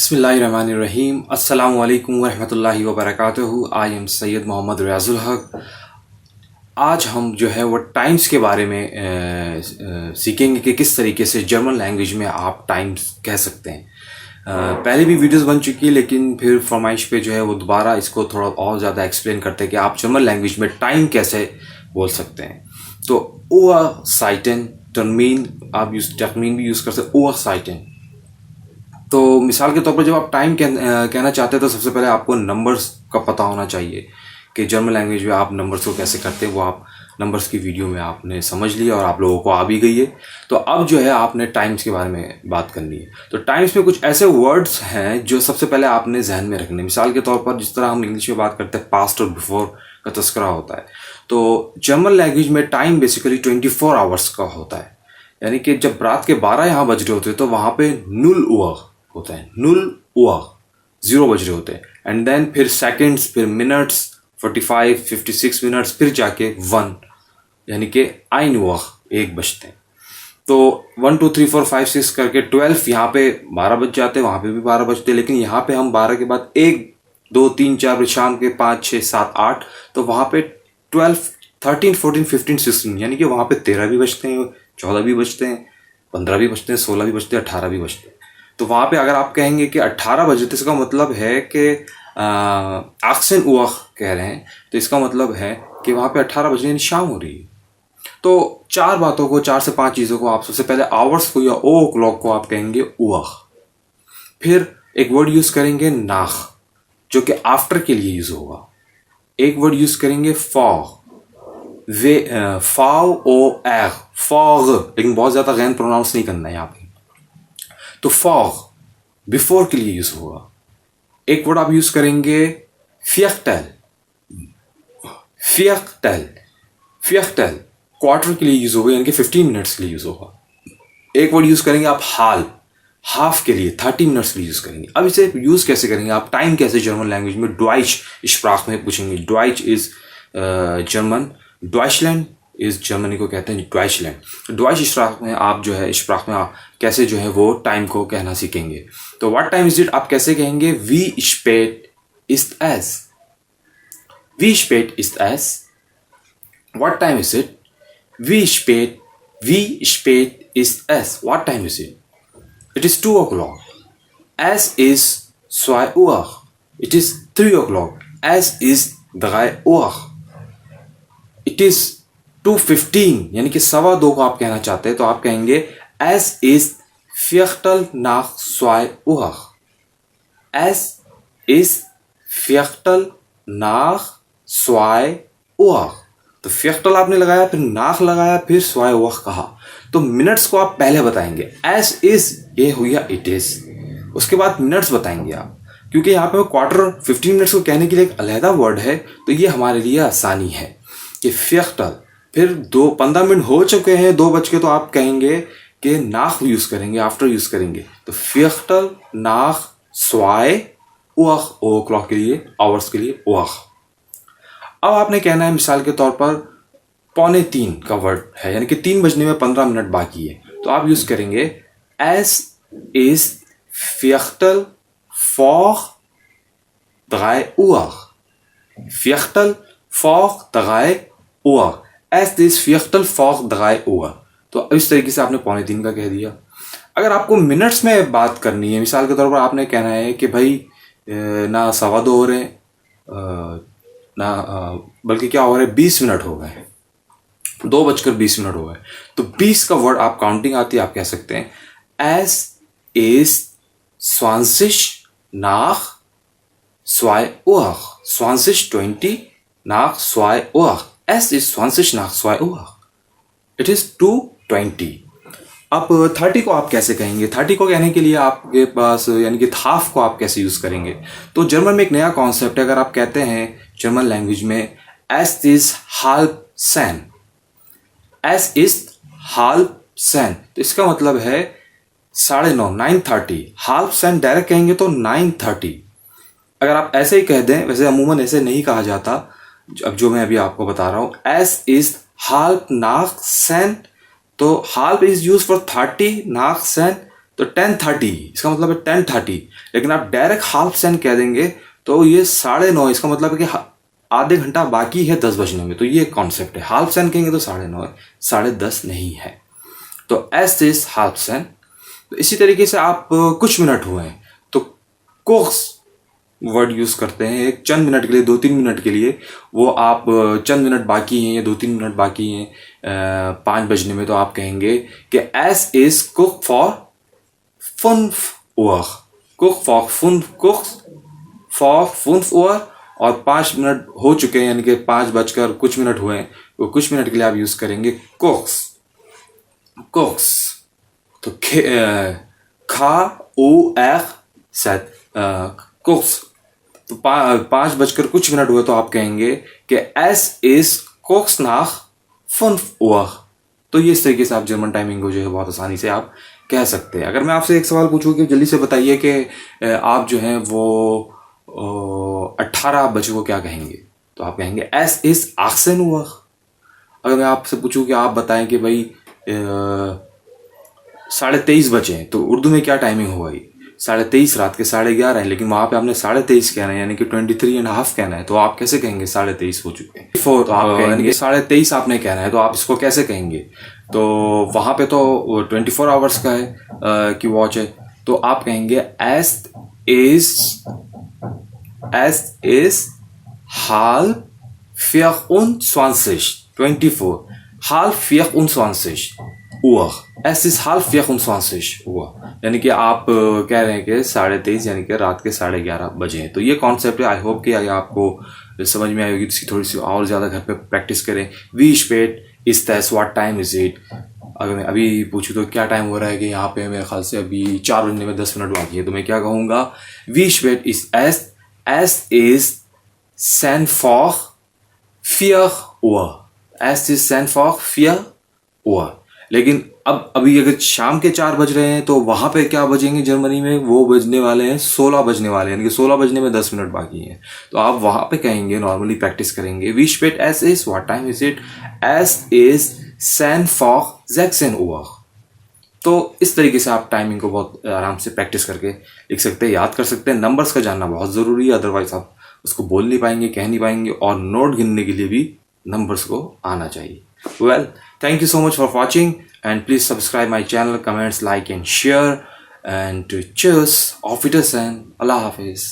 बिस्मिल्लाहिर्रहमानिर्रहीम अस्सलामु अलैकुम वरहमतुल्लाहि वबरकातुहू। आई एम सैयद मोहम्मद रियाजुल हक। आज हम जो है वो टाइम्स के बारे में सीखेंगे कि किस तरीके से जर्मन लैंग्वेज में आप टाइम्स कह सकते हैं। पहले भी वीडियोस बन चुकी है, लेकिन फिर फरमाइश पे जो है वो दोबारा इसको थोड़ा और ज़्यादा एक्सप्लेन करते हैं कि आप जर्मन लैंग्वेज में टाइम कैसे बोल सकते हैं। तो ओवर साइटन टर्मीन आप टर्मीन भी यूज़ कर सकते ओवर साइटन। तो मिसाल के तौर पर जब आप टाइम कहना चाहते हैं तो सबसे पहले आपको नंबर्स का पता होना चाहिए कि जर्मन लैंग्वेज में आप नंबर्स को कैसे करते हैं। वो आप नंबर्स की वीडियो में आपने समझ लिया और आप लोगों को आ भी गई है। तो अब जो है आपने टाइम्स के बारे में बात करनी है। तो टाइम्स में कुछ ऐसे वर्ड्स हैं जो सबसे पहले आपने जहन में रखने। मिसाल के तौर पर जिस तरह हम इंग्लिश में बात करते हैं पास्ट और बिफोर का तस्करा होता है, तो जर्मन लैंग्वेज में टाइम बेसिकली 24 आवर्स का होता है। यानी कि जब रात के 12 यहाँ बज रहे होते हैं तो वहाँ पे 0 उअर होता है, 0 उअर 0 बज रहे होते हैं। एंड देन फिर सेकंड्स, फिर मिनट्स 45 56 मिनट्स, फिर जाके 1 यानी कि 1 उअर 1 बजते हैं। तो 1 2 3 4 5 6 करके 12 यहाँ पे 12 बज जाते हैं, वहाँ पे भी 12 बजते हैं। लेकिन यहाँ पे हम 12 के बाद 1 2 3 4 शाम के 5 6 7 8, तो वहाँ पे 12 13 14 15 16 यानी कि वहाँ पे 13 भी बजते हैं, 14 भी बजते हैं, 15 भी बजते हैं, 16 भी बजते हैं, 18 भी बजते हैं। तो वहाँ पे अगर आप कहेंगे कि 18 बजे, तो इसका मतलब है कि आक्सन उअर कह रहे हैं, तो इसका मतलब है कि वहाँ पे 18 बजे यानी शाम हो रही है। तो 4 बातों को, 4 से 5 चीज़ों को आप सबसे पहले आवर्स को या ओ क्लॉक को आप कहेंगे उअर। फिर एक वर्ड यूज़ करेंगे नाख, जो कि आफ्टर के लिए यूज़ होगा। एक वर्ड यूज़ करेंगे फॉर, वे फाव ओ एर फॉग, लेकिन बहुत ज़्यादा गैन प्रोनाउंस नहीं करना है यहाँ पे। तो फॉर बिफोर के लिए यूज होगा। एक वर्ड आप यूज करेंगे फियक्टल, फियक्टल फियक्टल क्वार्टर के लिए यूज होगा, यानी कि 15 मिनट्स के लिए यूज होगा। एक वर्ड यूज करेंगे आप हाल, हाफ के लिए 30 मिनट्स के लिए यूज करेंगे। अब इसे यूज कैसे करेंगे आप टाइम कैसे जर्मन लैंग्वेज में ड्वाइच स्प्राख में पूछेंगे। ड्वाइच इज जर्मन, ड्वाइचलैंड इस जर्मनी को कहते हैं ड्वाइचलैंड। ड्वाइच स्प्राख में आप जो है स्प्राख में आप कैसे जो है वो टाइम को कहना सीखेंगे। तो व्हाट टाइम इज इट आप कैसे कहेंगे, वी स्पेट इस्ट एस, वी स्पेट इस्ट एस। व्हाट टाइम इज इट, वी स्पेट इस्ट एस। What time is it, it is 2 o'clock, एस इज 2 Uhr, इट इज 3 o'clock, एस इज 3 Uhr, इट इज 2:15 यानी कि 2:15 को आप कहना चाहते हैं तो आप कहेंगे S is Viertel nach 2 Uhr, एस इज Viertel nach 2 Uhr। तो Viertel आपने लगाया, फिर नाख लगाया, फिर 2 Uhr कहा। तो मिनट्स को आप पहले बताएंगे, एस इज ये हो गया इट इज, उसके बाद मिनट्स बताएंगे आप, क्योंकि यहाँ पे क्वार्टर 15 मिनट्स को कहने के लिए एक अलहदा वर्ड है, तो ये हमारे लिए आसानी है कि Viertel। फिर 15 मिनट हो चुके हैं, 2 बज के, तो आप कहेंगे कि नाख यूज करेंगे, आफ्टर यूज करेंगे। तो Viertel nach 2 Uhr ओ क्लॉक के लिए, आवर्स के लिए Uhr। अब आपने कहना है मिसाल के तौर पर 2:45 का वर्ड है, यानी कि 3 बजने में 15 मिनट बाकी है, तो आप यूज करेंगे S is Viertel vor 3 Uhr, Viertel vor 3 Uhr, एस इज Viertel vor 3 Uhr। तो इस तरीके से आपने 2:45 का कह दिया। अगर आपको मिनट्स में बात करनी है, मिसाल के तौर पर आपने कहना है कि भाई ना 2:15 हो रहे ना बल्कि क्या हो रहा है, 20 मिनट हो गए, 2:20 हो गए, तो 20 का वर्ड आप काउंटिंग आती है, आप कह सकते हैं S is 20 nach 2 Uhr, 20 nach 2 Uhr, es ist 20 nach 2 Uhr, it is 2:20। अब 30 को आप कैसे कहेंगे, 30 को कहने के लिए आपके पास यानी कि हाफ को आप कैसे यूज करेंगे। तो जर्मन में एक नया कॉन्सेप्ट है, अगर आप कहते हैं जर्मन लैंग्वेज में एस इज हाल्ब सैन, एस इज हाल्ब सैन, तो इसका मतलब है 9:30, 9:30। हाल्ब सैन डायरेक्ट कहेंगे तो 9:30। अगर आप ऐसे ही कह दें, वैसे अमूमन ऐसे नहीं कहा जाता, अब जो मैं अभी आपको बता रहा हूं, एस इज हाल्ब नाख सैन, तो हाल्ब इज यूज फॉर 30, नाख सैन तो 10:30 इसका मतलब है 10:30, लेकिन आप डायरेक्ट हाफ सेन कह देंगे तो ये 9:30, इसका मतलब है कि आधे घंटा बाकी है 10 बजने में। तो ये कॉन्सेप्ट है, हाफ सेन कहेंगे तो 9:30, 10:30 नहीं है। तो एस इज हाफ सेन। तो इसी तरीके से आप कुछ मिनट हुए हैं तो कोर्स वर्ड यूज करते हैं एक चंद मिनट के लिए, 2-3 मिनट के लिए। वो आप चंद मिनट बाकी हैं या 2-3 मिनट बाकी हैं 5 बजने में, तो आप कहेंगे कि S is cook for 5 Uhr, cook for 5 Uhr, और 5 मिनट हो चुके हैं यानी कि 5 बजकर कुछ मिनट हुए हैं, तो कुछ मिनट के लिए आप यूज करेंगे कुक्स। तो खा ओ एख सेट कुक्स। तो 5 बजकर कुछ मिनट हुए तो आप कहेंगे कि एस इज कुक्स नाख 5 Uhr। तो ये इस तरीके से आप जर्मन टाइमिंग को जो है बहुत आसानी से आप कह सकते हैं। अगर मैं आपसे एक सवाल पूछूं कि जल्दी से बताइए कि आप जो है वो 18 बजे को क्या कहेंगे, तो आप कहेंगे एस इज 18 Uhr। अगर मैं आपसे पूछूं कि आप बताएं कि भाई 23:30 बजे हैं, तो उर्दू में क्या टाइमिंग होगा? 23:30 रात के 11:30 है, लेकिन वहां पे आपने 23:30 कहना है यानी कि 23.5 कहना है, तो आप कैसे कहेंगे 23:30 हो चुके हैं? तो आप कहेंगे 23:30 आपने कहना है, तो आप इसको कैसे कहेंगे? तो वहां पे तो 24 आवर्स का है कि वॉच है, तो आप कहेंगे S is halb 24 halb 24 Uhr, es ist halb 24 Uhr, यानी कि आप कह रहे हैं कि 23:30 यानी कि रात के 11:30 बजे हैं। तो ये कॉन्सेप्ट है, आई होप कि आपको समझ में आई होगी। इसकी थोड़ी सी और ज़्यादा घर पे प्रैक्टिस करें। वी स्पेट इज दैस, व्हाट टाइम इज इट। अगर मैं अभी पूछूँ तो क्या टाइम हो रहा है कि यहाँ पे मेरे ख्याल से अभी 4 बजने में 10 मिनट बाकी है, तो मैं क्या कहूँगा? वी स्पेट इज एस इज सेन फॉर 4 Uhr, एस इज सेन फॉर 4 Uhr। लेकिन अब अभी अगर शाम के 4 बज रहे हैं तो वहां पे क्या बजेंगे जर्मनी में? वो बजने वाले हैं 16 बजने वाले हैं, यानी कि 16 बजने में 10 मिनट बाकी हैं। तो आप वहां पे कहेंगे, नॉर्मली प्रैक्टिस करेंगे, वी स्पेट एस इज, व्हाट टाइम इज इट, एस इज सेन फॉर 16 Uhr। तो इस तरीके से आप टाइमिंग को बहुत आराम से प्रैक्टिस करके लिख सकते हैं, याद कर सकते हैं। नंबर्स का जानना बहुत ज़रूरी है, अदरवाइज आप उसको बोल नहीं पाएंगे, कह नहीं पाएंगे, और नोट गिनने के लिए भी नंबर्स को आना चाहिए। Well, thank you so much for watching, and please subscribe my channel, comments, like and share, and cheers, auf Wiedersehen, Allah Hafiz.